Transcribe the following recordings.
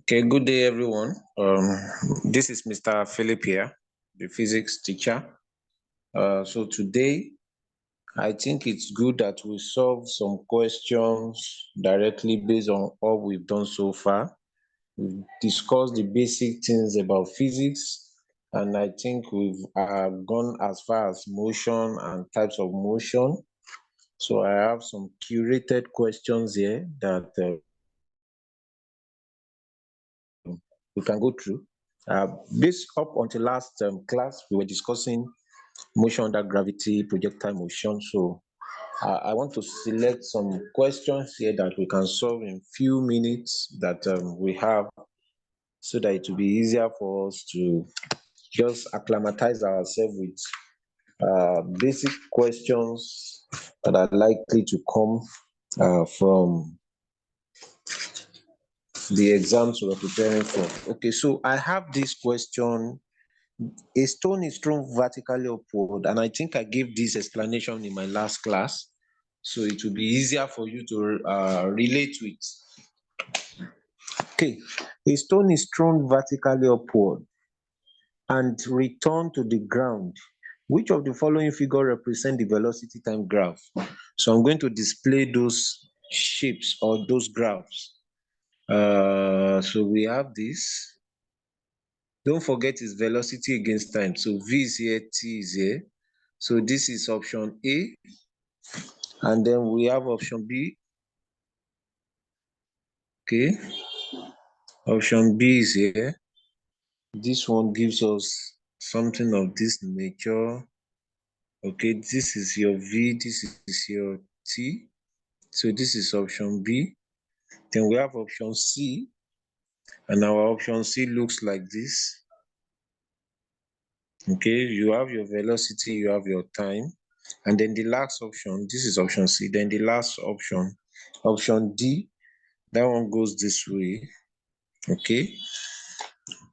Okay, good day, everyone. This is Mr. Philip here, the physics teacher. So today, I think it's good that we solve some questions directly based on all we've done so far. We've discussed the basic things about physics, and I think we've gone as far as motion and types of motion. So I have some curated questions here that we can go through. Based up until last class, we were discussing motion under gravity, projectile motion. So I want to select some questions here that we can solve in few minutes that we have, so that it will be easier for us to just acclimatize ourselves with basic questions that are likely to come from the exams we're preparing for. Okay, so I have this question. A stone is thrown vertically upward, and I think I gave this explanation in my last class, so it will be easier for you to relate with. Okay, a stone is thrown vertically upward and returned to the ground. Which of the following figure represent the velocity time graph? So I'm going to display those shapes or those graphs. So we have this. Don't forget its velocity against time. So V is here, T is here. So this is option A. And then we have option B. Okay. Option B is here. This one gives us something of this nature. Okay, this is your V, this is your T. So this is option B. Then we have option C. And our option C looks like this. Okay, you have your velocity, you have your time. And then the last option, this is option C. Then the last option, option D, that one goes this way. Okay.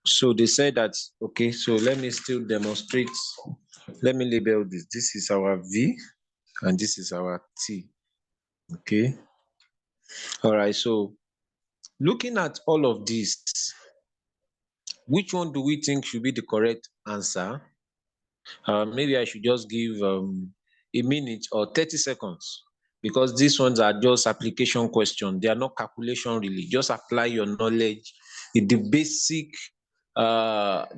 So they said that, okay, so let me still demonstrate. Let me label this. This is our V and this is our T. Okay. All right. So looking at all of this, which one do we think should be the correct answer? Maybe I should just give a minute or 30 seconds, because these ones are just application questions. They are not calculation really. Just apply your knowledge in the basic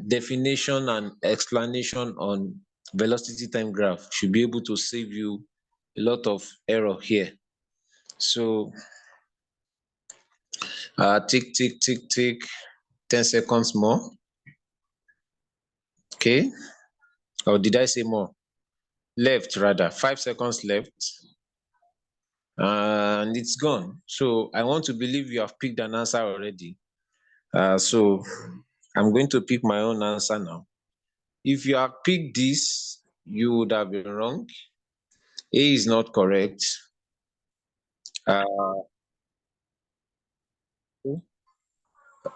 definition and explanation on velocity time graph should be able to save you a lot of error here. So tick, tick, tick, tick, 10 seconds more. Okay. Or did I say more? Left rather, 5 seconds left. And it's gone. So I want to believe you have picked an answer already. So I'm going to pick my own answer now. If you have picked this, you would have been wrong. A is not correct.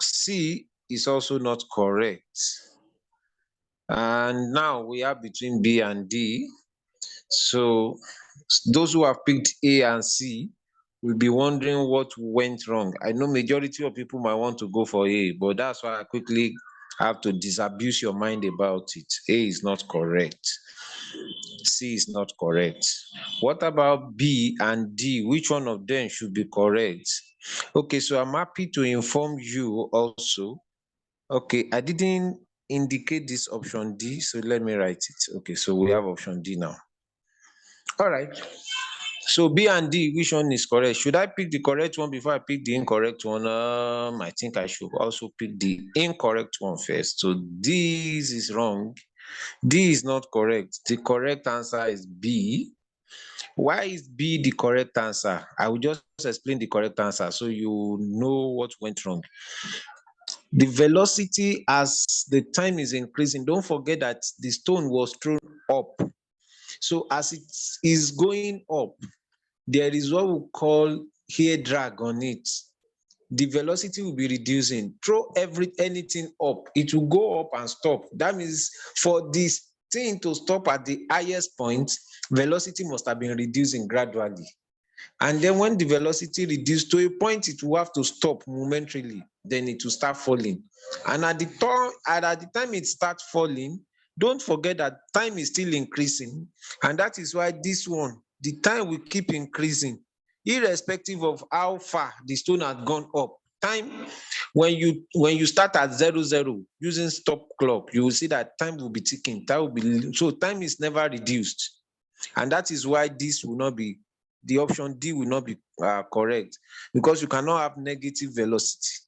C is also not correct. And now we are between B and D. So those who have picked A and C will be wondering what went wrong. I know majority of people might want to go for A, but that's why I quickly have to disabuse your mind about it. A is not correct. C is not correct. What about B and D? Which one of them should be correct? Okay, so I'm happy to inform you also. Okay, I didn't indicate this option D, so let me write it. Okay, so we have option D now. All right. So B and D, which one is correct? Should I pick the correct one before I pick the incorrect one? I think I should also pick the incorrect one first. So this is wrong. D is not correct. The correct answer is B. Why is B the correct answer? I will just explain the correct answer so you know what went wrong. The velocity as the time is increasing, don't forget that the stone was thrown up. So as it is going up, there is what we call air drag on it. The velocity will be reducing. Throw anything up, it will go up and stop. That means for this thing to stop at the highest point, velocity must have been reducing gradually. And then when the velocity reduces to a point, it will have to stop momentarily. Then it will start falling. And at the time it starts falling, don't forget that time is still increasing. And that is why this one, the time will keep increasing, irrespective of how far the stone has gone up. Time, when you start at 00 using stop clock, you will see that time will be ticking. So time is never reduced. And that is why this will not be, the option D will not be correct, because you cannot have negative velocity.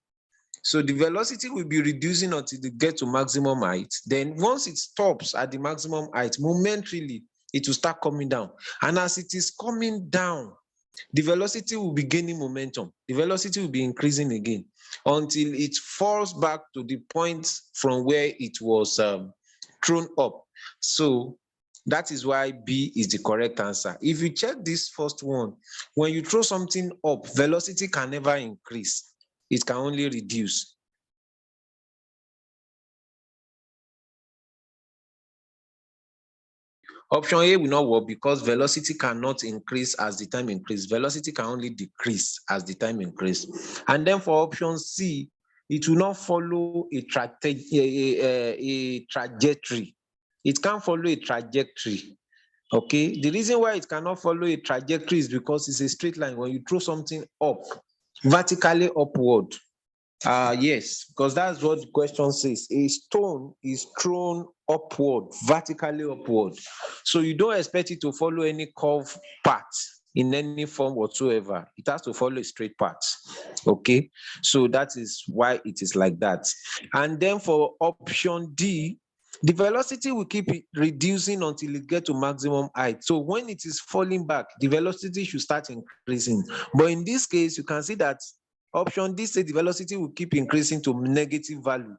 So the velocity will be reducing until it gets to maximum height. Then once it stops at the maximum height, momentarily, it will start coming down. And as it is coming down, the velocity will be gaining momentum. The velocity will be increasing again until it falls back to the point from where it was thrown up. So that is why B is the correct answer. If you check this first one, when you throw something up, velocity can never increase. It can only reduce. Option A will not work because velocity cannot increase as the time increases. Velocity can only decrease as the time increases. And then for option C, it will not follow a trajectory. It can't follow a trajectory. Okay, the reason why it cannot follow a trajectory is because it's a straight line. When you throw something up, vertically upward, yes, because that's what the question says. A stone is thrown upward, vertically upward. So you don't expect it to follow any curved path in any form whatsoever. It has to follow a straight path. Okay, so that is why it is like that. And then for option D, the velocity will keep reducing until it gets to maximum height. So when it is falling back, the velocity should start increasing. But in this case, you can see that option D says the velocity will keep increasing to negative value,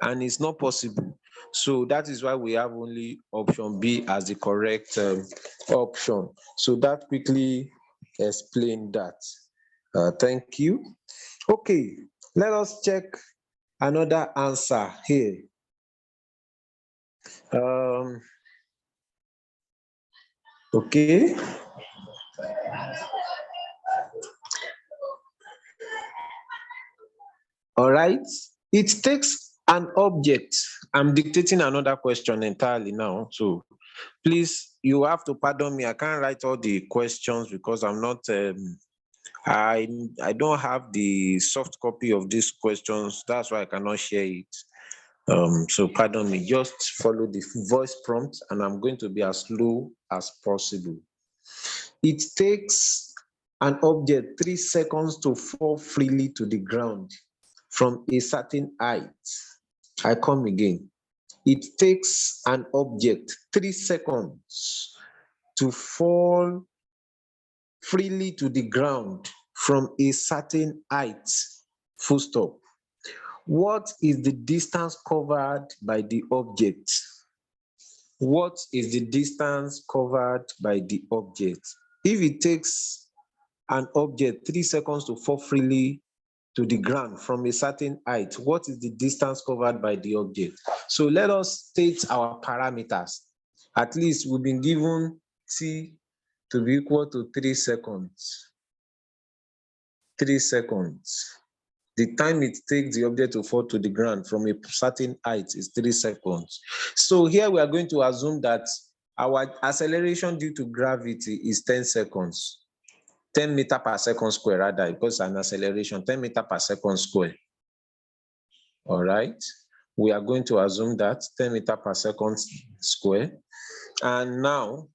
and it's not possible. So that is why we have only option B as the correct option. So that quickly explained that. Thank you. Okay, let us check another answer here. Okay. All right. It takes an object. I'm dictating another question entirely now. So please, you have to pardon me. I can't write all the questions because I'm not, I don't have the soft copy of these questions. That's why I cannot share it. So pardon me, just follow the voice prompt and I'm going to be as slow as possible. It takes an object 3 seconds to fall freely to the ground from a certain height. I come again. It takes an object 3 seconds to fall freely to the ground from a certain height. Full stop. What is the distance covered by the object? What is the distance covered by the object? If it takes an object 3 seconds to fall freely to the ground from a certain height, what is the distance covered by the object? So let us state our parameters. At least we've been given t to be equal to 3 seconds. 3 seconds. The time it takes the object to fall to the ground from a certain height is 3 seconds. So here we are going to assume that our acceleration due to gravity is 10 seconds. 10 meters per second square rather, because an acceleration, 10 meters per second square. All right. We are going to assume that 10 meters per second square. And now,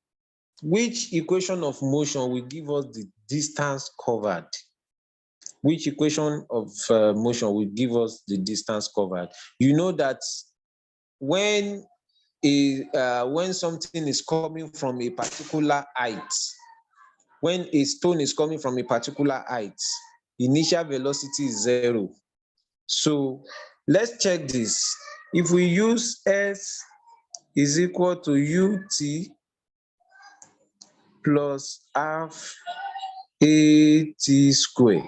which equation of motion will give us the distance covered? Which equation of motion will give us the distance covered? You know that when something is coming from a particular height, when a stone is coming from a particular height, initial velocity is 0. So let's check this. If we use S is equal to UT plus half AT squared.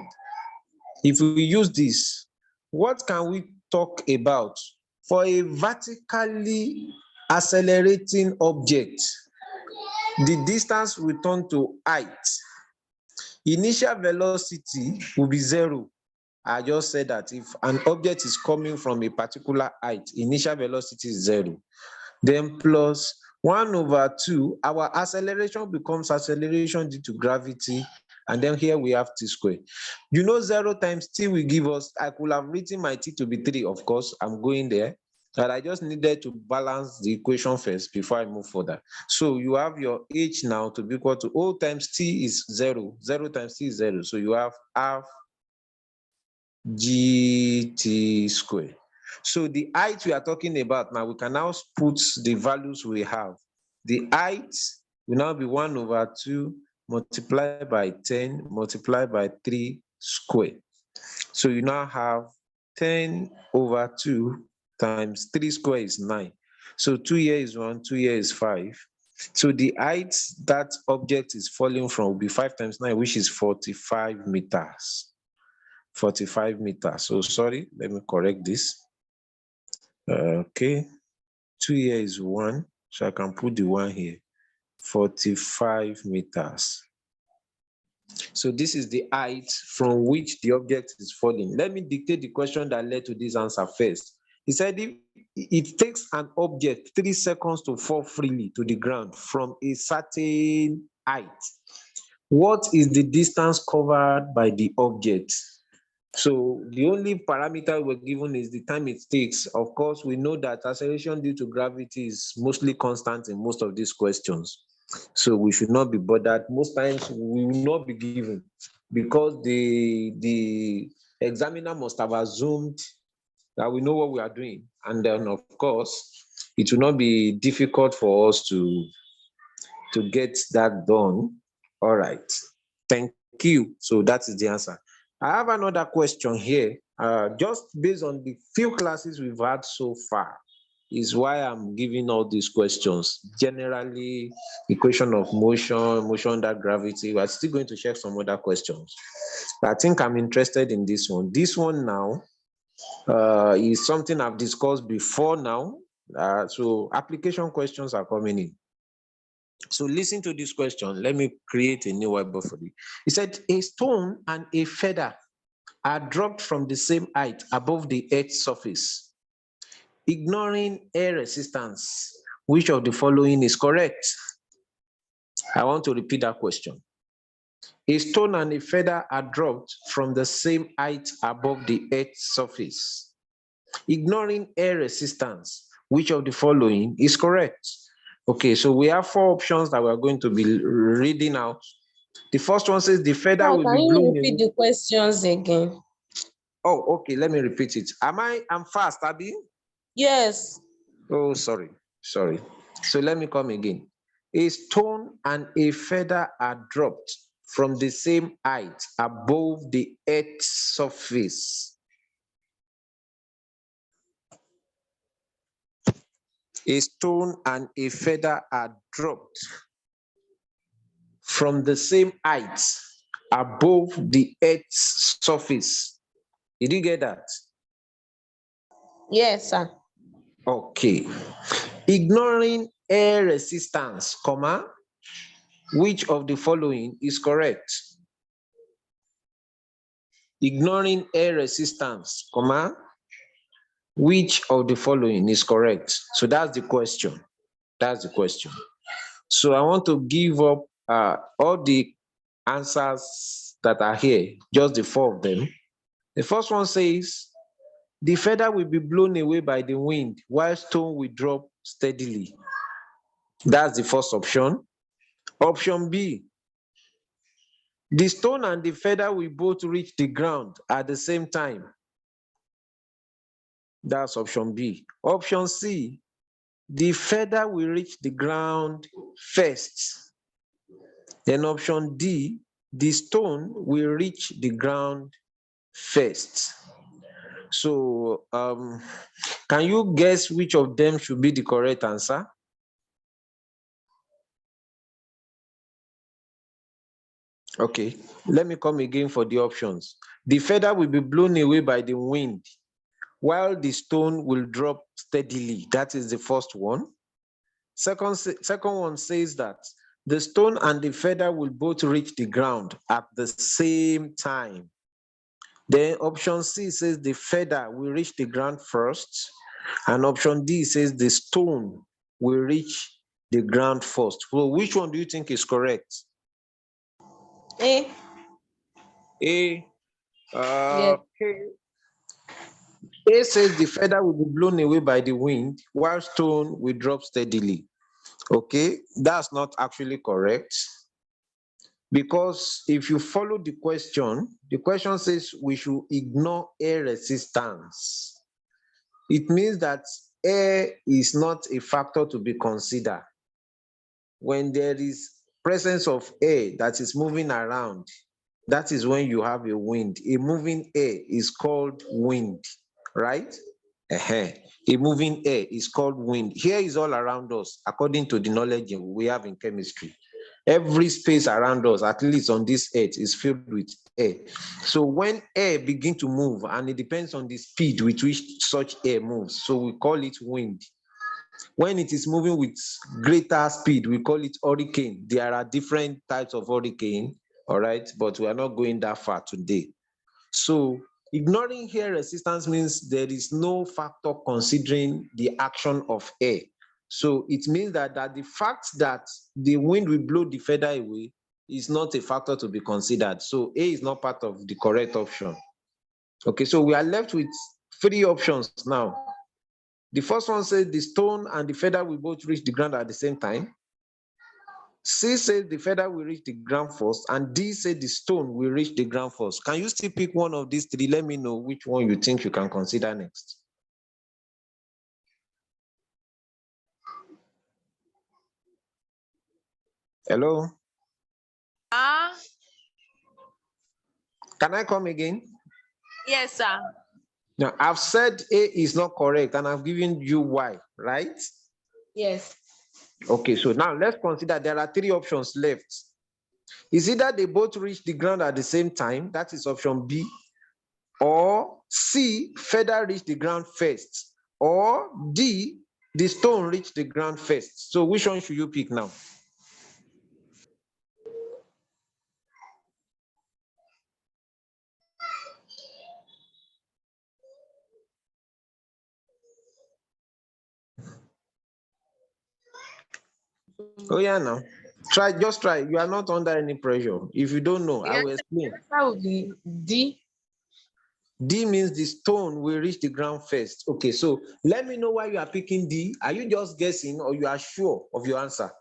If we use this, what can we talk about? For a vertically accelerating object, the distance will turn to height. Initial velocity will be 0. I just said that if an object is coming from a particular height, initial velocity is 0. Then plus 1/2, our acceleration becomes acceleration due to gravity, and then here we have t squared. 0 times t will give us, I could have written my t to be 3, of course, I'm going there, but I just needed to balance the equation first before I move further. So you have your h now to be equal to O times t is 0, 0 times t is 0, so you have half gt squared. So the height we are talking about now, we can now put the values we have. The height will now be 1/2 multiplied by 10 multiplied by 3 squared. So you now have 10/2 times 3 squared is 9. So 2 here is 1, 2 here is 5. So the height that object is falling from will be 5 times 9, which is 45 meters. 45 meters. So sorry, let me correct this. Okay, 2 here is 1, so I can put the 1 here. 45 meters. So this is the height from which the object is falling. Let me dictate the question that led to this answer first. He said if it takes an object 3 seconds to fall freely to the ground from a certain height, what is the distance covered by the object? So the only parameter we're given is the time it takes. Of course, we know that acceleration due to gravity is mostly constant in most of these questions. So we should not be bothered. Most times we will not be given because the examiner must have assumed that we know what we are doing. And then of course, it will not be difficult for us to get that done. All right. Thank you. So that is the answer. I have another question here. Just based on the few classes we've had so far, is why I'm giving all these questions. Generally, equation of motion, motion under gravity. We're still going to check some other questions. I think I'm interested in this one. This one now is something I've discussed before now. So application questions are coming in. So listen to this question. Let me create a new whiteboard for you. He said, a stone and a feather are dropped from the same height above the Earth's surface. Ignoring air resistance, which of the following is correct? I want to repeat that question. A stone and a feather are dropped from the same height above the Earth's surface. Ignoring air resistance, which of the following is correct? Okay, so we have 4 options that we're going to be reading out. The first one says the feather will Can be you blown repeat away. the questions again? Oh, okay, let me repeat it. I'm fast, Abby? Yes. Oh, sorry. So let me come again. A stone and a feather are dropped from the same height above the Earth's surface. A stone and a feather are dropped from the same height above the Earth's surface. Did you get that? Yes, sir. Okay. Ignoring air resistance, comma, which of the following is correct? Ignoring air resistance, comma, which of the following is correct? So that's the question. That's the question. So I want to give up all the answers that are here, just the 4 of them. The first one says, the feather will be blown away by the wind while stone will drop steadily. That's the first option. Option B, the stone and the feather will both reach the ground at the same time. That's option B. Option C, the feather will reach the ground first. Then option D, the stone will reach the ground first. So can you guess which of them should be the correct answer? Okay, let me come again for the options. The feather will be blown away by the wind while the stone will drop steadily. That is the first one. Second one says that The stone and the feather will both reach the ground at the same time. Then option C says the feather will reach the ground first, and option D says the stone will reach the ground first. So which one do you think is correct? A. A. Yes. Okay. A says the feather will be blown away by the wind, while stone will drop steadily. Okay, that's not actually correct. Because if you follow the question says we should ignore air resistance. It means that air is not a factor to be considered. When there is presence of air that is moving around, that is when you have a wind. A moving air is called wind, right? A moving air is called wind. Air is all around us, according to the knowledge we have in chemistry. Every space around us, at least on this earth, is filled with air. So when air begins to move, and it depends on the speed with which such air moves, so we call it wind. When it is moving with greater speed, we call it hurricane. There are different types of hurricane, all right, but we are not going that far today. So ignoring air resistance means there is no factor considering the action of air. So it means that the fact that the wind will blow the feather away is not a factor to be considered. So A is not part of the correct option. Okay, so we are left with three options now. The first one says the stone and the feather will both reach the ground at the same time. C says the feather will reach the ground first, and D says the stone will reach the ground first. Can you still pick one of these three? Let me know which one you think you can consider next. Hello? Can I come again? Yes, sir. Now, I've said A is not correct, and I've given you why, right? Yes. Okay, so now let's consider there are three options left. Is either they both reach the ground at the same time, that is option B, or C, feather reach the ground first, or D, the stone reach the ground first. So which one should you pick now? Oh yeah, now try, just try. You are not under any pressure. If you don't know, I will explain. That would be D. D means the stone will reach the ground first. Okay, so let me know why you are picking D. Are you just guessing, or you are sure of your answer?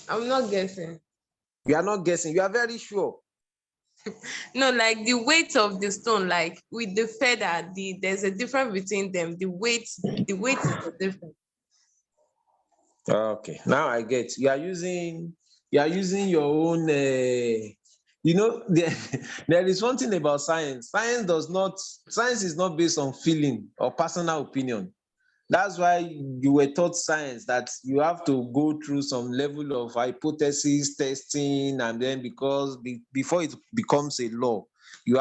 I'm not guessing. You are not guessing. You are very sure. No, like the weight of the stone, like with the feather, there's a difference between them. The weight is the difference. Okay, now I get. You are using your own. There, there is one thing about science. Science is not based on feeling or personal opinion. That's why you were taught science, that you have to go through some level of hypothesis testing, and then before it becomes a law, you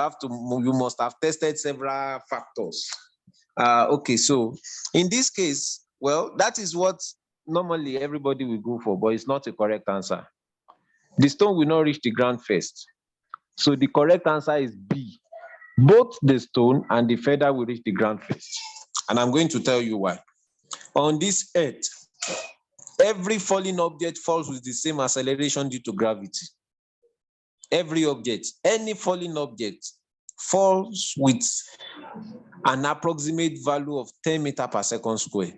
must have tested several factors. Okay, so in this case, well, that is what normally everybody will go for, but it's not a correct answer. The stone will not reach the ground first. So the correct answer is B. Both the stone and the feather will reach the ground first. And I'm going to tell you why. On this earth, every falling object falls with the same acceleration due to gravity. Every object, any falling object, falls with an approximate value of 10 meters per second square,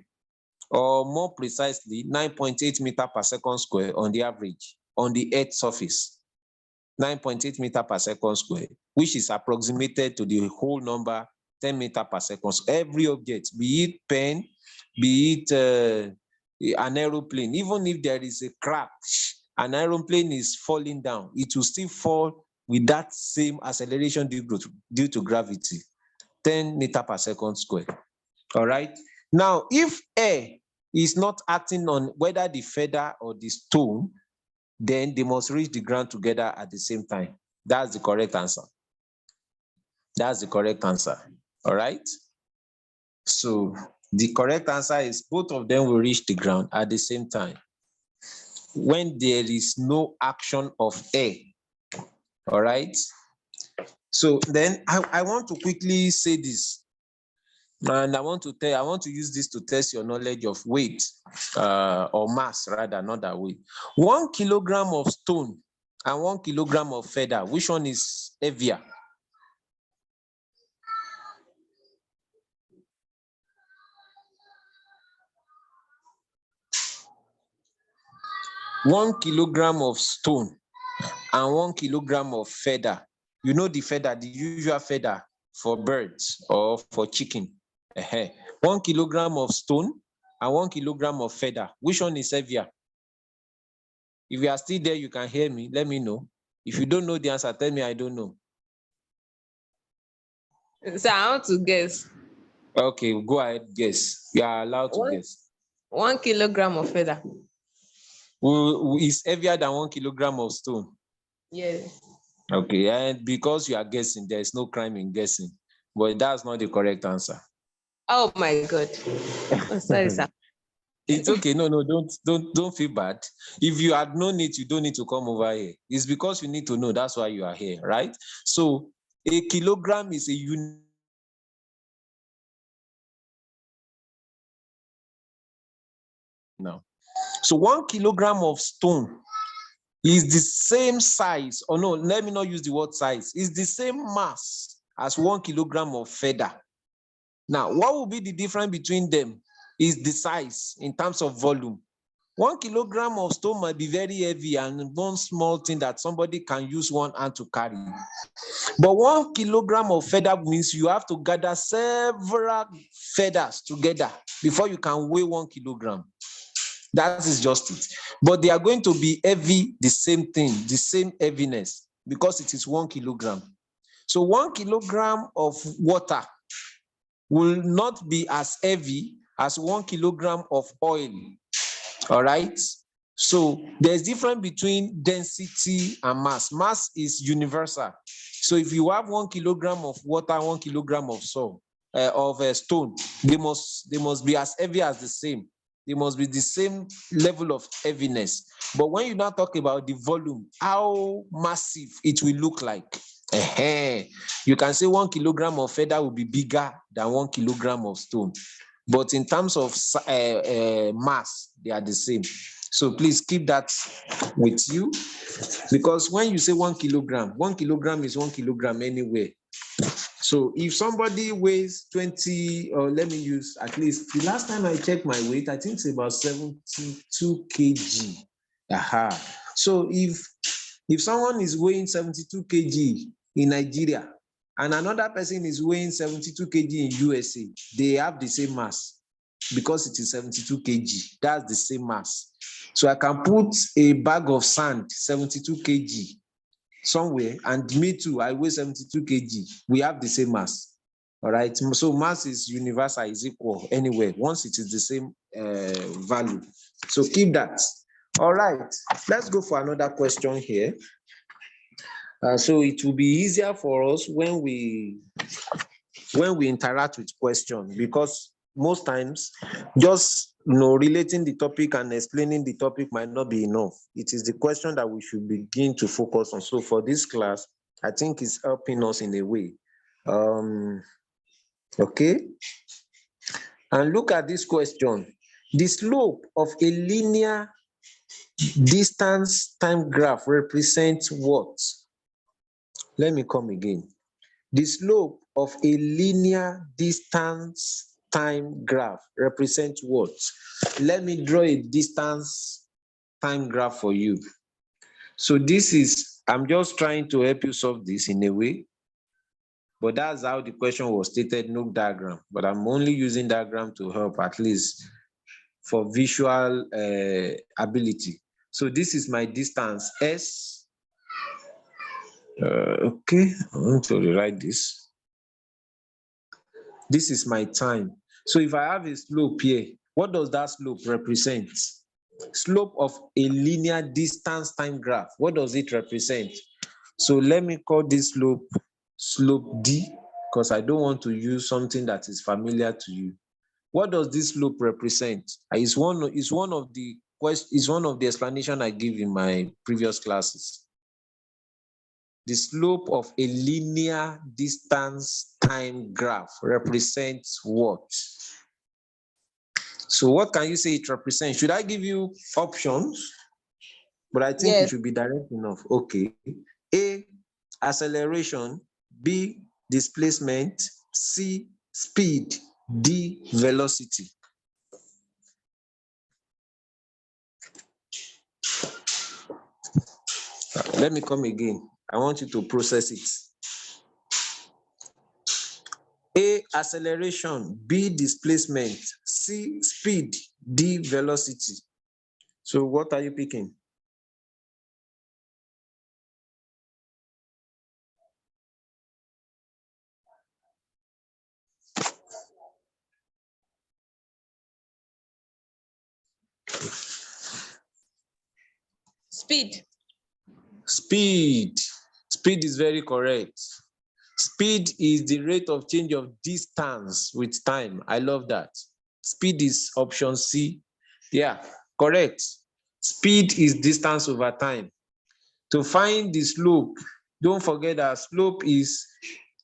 or more precisely 9.8 meters per second square on the average on the Earth's surface. 9.8 meters per second square, which is approximated to the whole number 10 meters per second. So every object, be it pen, be it an aeroplane, even if there is a crash, an aeroplane is falling down, it will still fall with that same acceleration due to gravity, 10 meters per second square. All right. Now, if air is not acting on whether the feather or the stone, then they must reach the ground together at the same time. That's the correct answer. That's the correct answer. All right. So the correct answer is both of them will reach the ground at the same time. when there is no action of air. All right. So then I want to quickly say this, and I want to use this to test your knowledge of weight, or mass rather, not that weight. 1 kilogram of stone and 1 kilogram of feather, which one is heavier? 1 kilogram of stone and 1 kilogram of feather. You know the feather, the usual feather for birds or for chicken. 1 kilogram of stone and 1 kilogram of feather. Which one is heavier? If you are still there, you can hear me. Let me know. If you don't know the answer, tell me I don't know. So I want to guess. Okay, go ahead, guess. You are allowed to guess. 1 kilogram of feather. Is heavier than 1 kilogram of stone? Yes. Okay, and because you are guessing, there is no crime in guessing, but that's not the correct answer. Oh my God. Oh, sorry, sir. It's okay. No, don't feel bad. If you had known it, you don't need to come over here. It's because you need to know. That's why you are here, right? So a kilogram is a unit. Now, so 1 kilogram of stone is the same size, or no, let me not use the word size, is the same mass as 1 kilogram of feather. Now, what will be the difference between them is the size in terms of volume. 1 kilogram of stone might be very heavy and one small thing that somebody can use one hand to carry. But 1 kilogram of feather means you have to gather several feathers together before you can weigh 1 kilogram. That is just it. But they are going to be heavy, the same thing, the same heaviness, because it is 1 kilogram. So 1 kilogram of water will not be as heavy as 1 kilogram of oil. All right. So there's difference between density and mass. Mass is universal. So if you have 1 kilogram of water, 1 kilogram of stone, they must be as heavy as the same. They must be the same level of heaviness. But when you now talk about the volume, how massive it will look like, you can say 1 kilogram of feather will be bigger than 1 kilogram of stone. But in terms of mass, they are the same. So please keep that with you, because when you say 1 kilogram, 1 kilogram is 1 kilogram anywhere. So if somebody weighs 20, or let me use, at least the last time I checked my weight, I think it's about 72 kg. So if someone is weighing 72 kg in Nigeria and another person is weighing 72 kg in USA, they have the same mass because it is 72 kg. That's the same mass. So I can put a bag of sand, 72 kg, somewhere, and me too, I weigh 72 kg. We have the same mass. All right. So mass is universal, is equal anywhere, once it is the same value. So keep that. All right. Let's go for another question here. So it will be easier for us when we interact with questions, because most times just relating the topic and explaining the topic might not be enough. It is the question that we should begin to focus on. So for this class, I think it's helping us in a way. Okay. And look at this question. The slope of a linear distance time graph represents what? Let me come again. The slope of a linear distance time graph represents what? Let me draw a distance time graph for you. So this is, I'm just trying to help you solve this in a way, but that's how the question was stated, no diagram. But I'm only using diagram to help, at least for visual ability. So this is my distance S. Okay, I want to rewrite this. This is my time. So if I have a slope here, what does that slope represent? Slope of a linear distance time graph. What does it represent? So let me call this slope D, because I don't want to use something that is familiar to you. What does this slope represent? It's one of the is one of the explanation I give in my previous classes. The slope of a linear distance time graph represents what? So what can you say it represents? Should I give you options? But I think it Yes. should be direct enough. Okay. A, acceleration. B, displacement. C, speed. D, velocity. Let me come again. I want you to process it. A, acceleration. B, displacement. C, speed. D, velocity. So what are you picking? Speed. Speed. Speed is very correct. Speed is the rate of change of distance with time. I love that. Speed is option C. Yeah, correct. Speed is distance over time. To find the slope, don't forget that slope is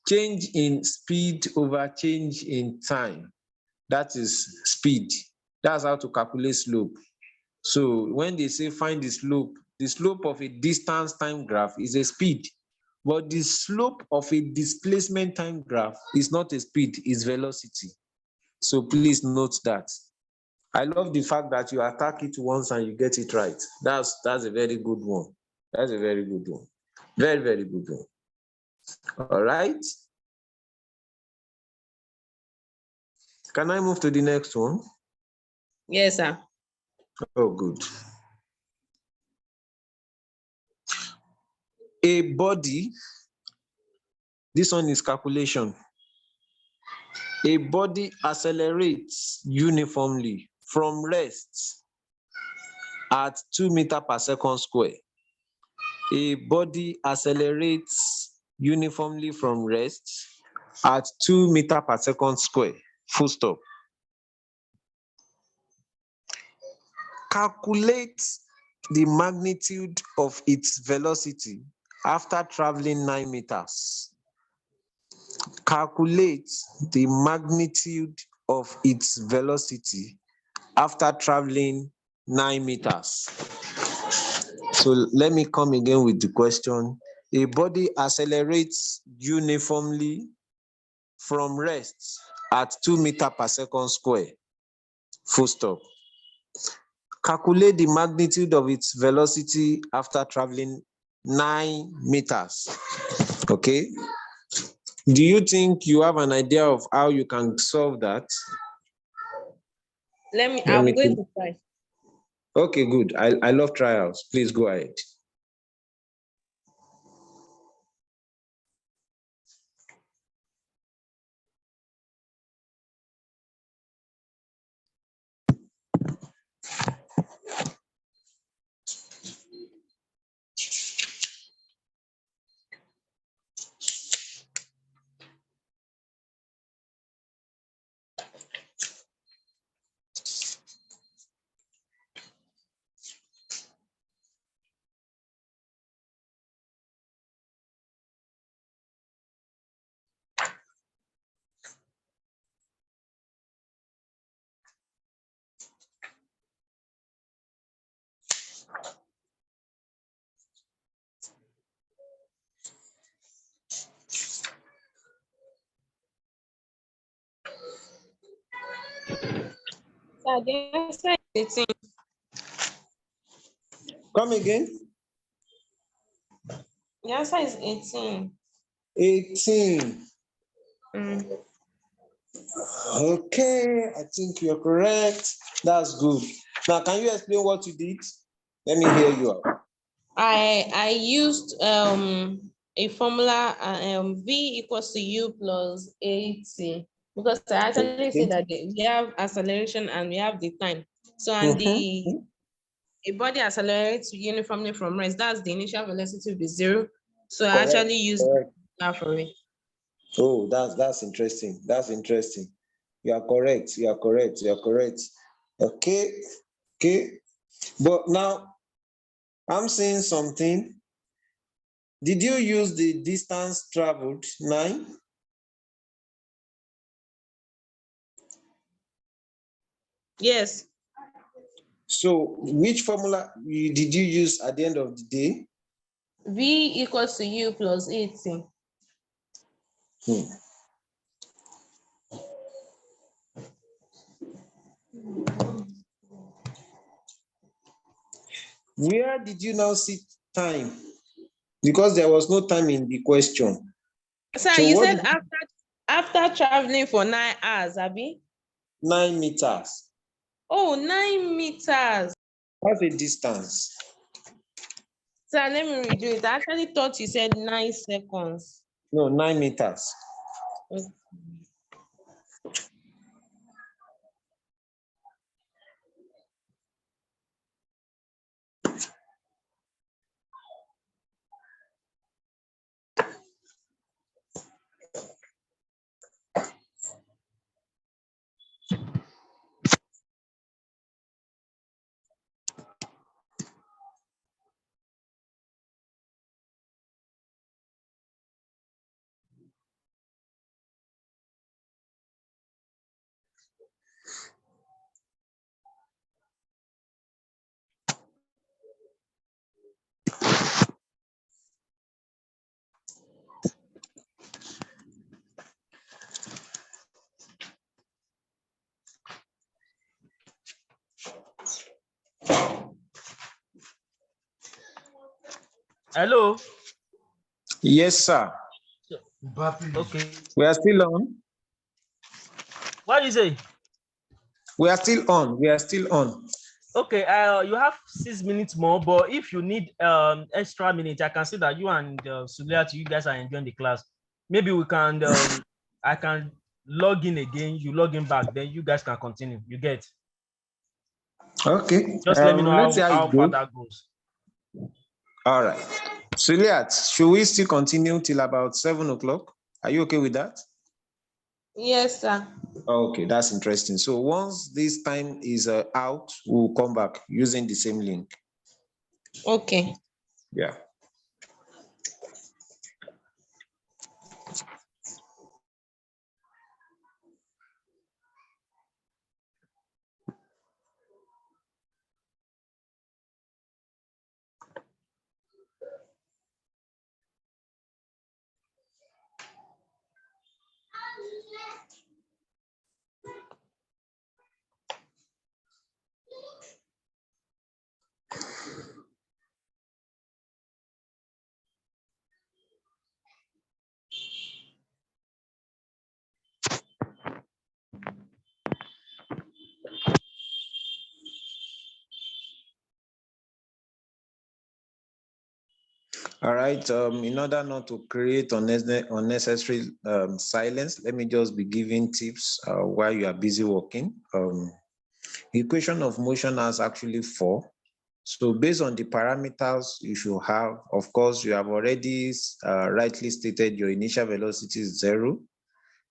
change in speed over change in time. That is speed. That's how to calculate slope. So when they say find the slope of a distance time graph is a speed. But the slope of a displacement time graph is not a speed, it's velocity. So please note that. I love the fact that you attack it once and you get it right. That's a very good one. That's a very good one. Very, very good one. All right. Can I move to the next one? Yes, sir. Oh, good. A body, this one is calculation. A body accelerates uniformly from rest at 2 meters per second square. A body accelerates uniformly from rest at 2 meters per second square. Full stop. Calculate the magnitude of its velocity after traveling 9 meters. Calculate the magnitude of its velocity after traveling 9 meters. So let me come again with the question. A body accelerates uniformly from rest at 2 meters per second square. Full stop. Calculate the magnitude of its velocity after traveling 9 meters. Okay. Do you think you have an idea of how you can solve that? I'm going to try. Okay, good. I love trials. Please go ahead. So the answer is 18. Come again. The answer is 18. 18. Okay, I think you're correct. That's good. Now, can you explain what you did? Let me hear you out. I used a formula V equals to U plus AT, because I actually see that we have acceleration and we have the time. So and a body accelerates uniformly from rest. That's the initial velocity will be 0. So I actually used that for it. Oh, that's interesting. That's interesting. You are correct. You are correct. You are correct. Okay. Okay. But now I'm saying something. Did you use the distance traveled 9? Yes. So which formula did you use at the end of the day? V equals to U plus 80. Where did you now see time? Because there was no time in the question. Sir, So you what said did after traveling for 9 hours, Abi? 9 meters? Oh, 9 meters. That's a distance. Sir, let me redo it. I actually thought you said 9 seconds. No, 9 meters. Okay. Hello. Yes, sir. Okay. We are still on. What do you say? We are still on. We are still on. Okay. You have 6 minutes more, but if you need extra minutes, I can see that you and Suliat, you guys are enjoying the class. Maybe we can. I can log in again. You log in back, then you guys can continue. You get? Okay. Just let me know Let's see how how it far goes. that goes. All right. Suliat, should we still continue till about 7 o'clock? Are you okay with that? Yes, sir. Okay, that's interesting. So once this time is out, we'll come back using the same link. Okay. Yeah. All right. In order not to create unnecessary silence, let me just be giving tips while you are busy working. Equation of motion has actually 4. So based on the parameters you should have, of course, you have already rightly stated your initial velocity is 0.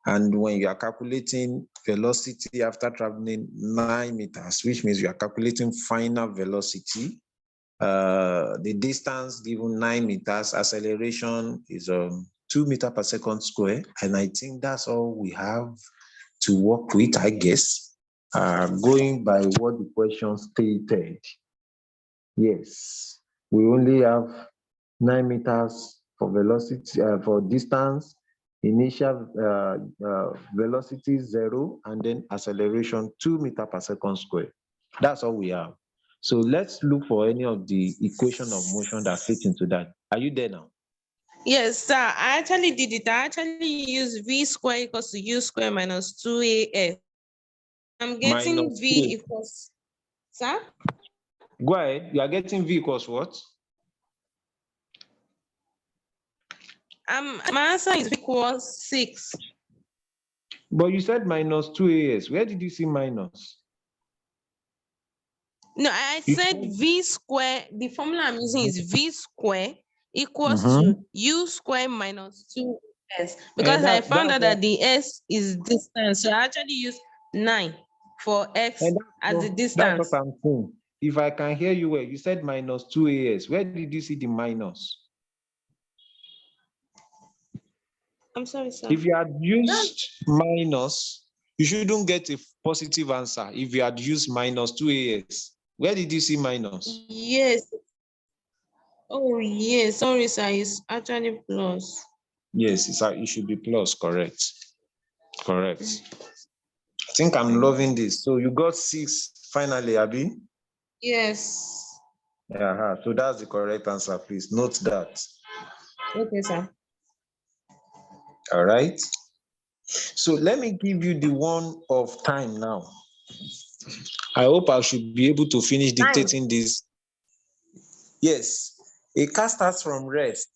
And when you are calculating velocity after traveling 9 meters, which means you are calculating final velocity, the distance given 9 meters, acceleration is 2 meters per second square. And I think that's all we have to work with, I guess, going by what the question stated. Yes, we only have 9 meters for velocity, for distance, initial velocity 0, and then acceleration 2 meters per second square. That's all we have. So let's look for any of the equation of motion that fit into that. Are you there now? Yes, sir. I actually did it. I actually used V square equals to U square minus 2AS. I'm getting Minus V 2. equals, sir? Go ahead. You are getting V equals what? My answer is equals 6. But you said minus 2AS. Where did you see minus? No, I You said said- V square. The formula I'm using is V square equals to Mhm. U square minus 2S, And because I found that's out that the S is distance. So I actually use 9 for X and as the that's what distance. I'm saying. if I can hear you well, you said minus 2 AS. Where did you see the minus? I'm sorry, sir. If you had used minus, you shouldn't get a positive answer if you had used minus 2 AS. Where did you see minus? Yes. Oh, yes. Sorry, sir. It's actually plus. Yes, it should be plus, correct. Correct. I think I'm loving this. So you got 6 finally, Abby? Yes. Yeah, so that's the correct answer, please. Note that. Okay, sir. All right. So let me give you the one of time now. I hope I should be able to finish dictating this. Yes, a car starts from rest.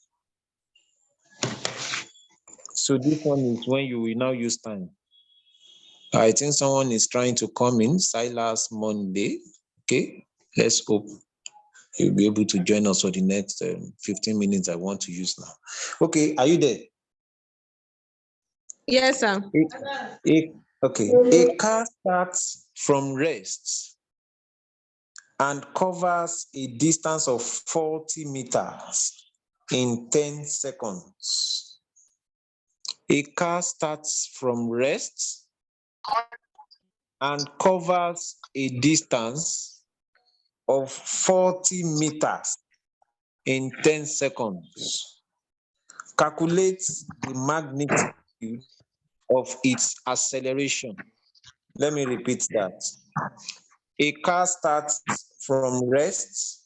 So this one is when you will now use time. I think someone is trying to come in, Silas Monday. Okay, let's hope you'll be able to join us for the next 15 minutes I want to use now. Okay, are you there? Yes, sir. Okay, a car starts from rest and covers a distance of 40 meters in 10 seconds. A car starts from rest and covers a distance of 40 meters in 10 seconds. Calculate the magnitude of its acceleration. Let me repeat that. A car starts from rest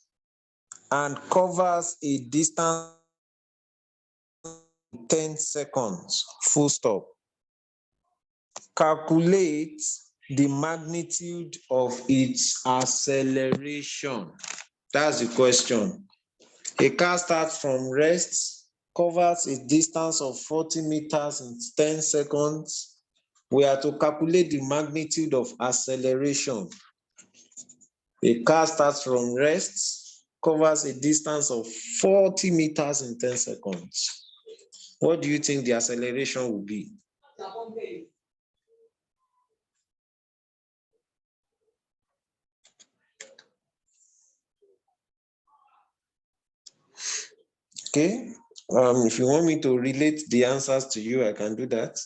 and covers a distance of 10 seconds, full stop. Calculate the magnitude of its acceleration. That's the question. A car starts from rest, covers a distance of 40 meters in 10 seconds. We are to calculate the magnitude of acceleration. A car starts from rest, covers a distance of 40 meters in 10 seconds. What do you think the acceleration will be? Okay, if you want me to relate the answers to you, I can do that.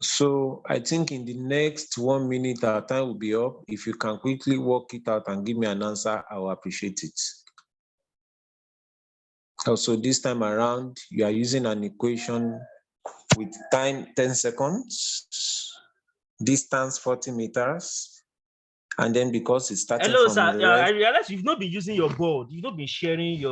So I think in the next 1 minute, our time will be up. If you can quickly work it out and give me an answer, I will appreciate it. Also, this time around, you are using an equation with time 10 seconds, distance 40 meters, and then because it's starting Hello, from sir. I rest. realize you've not been using your board. You've not been sharing your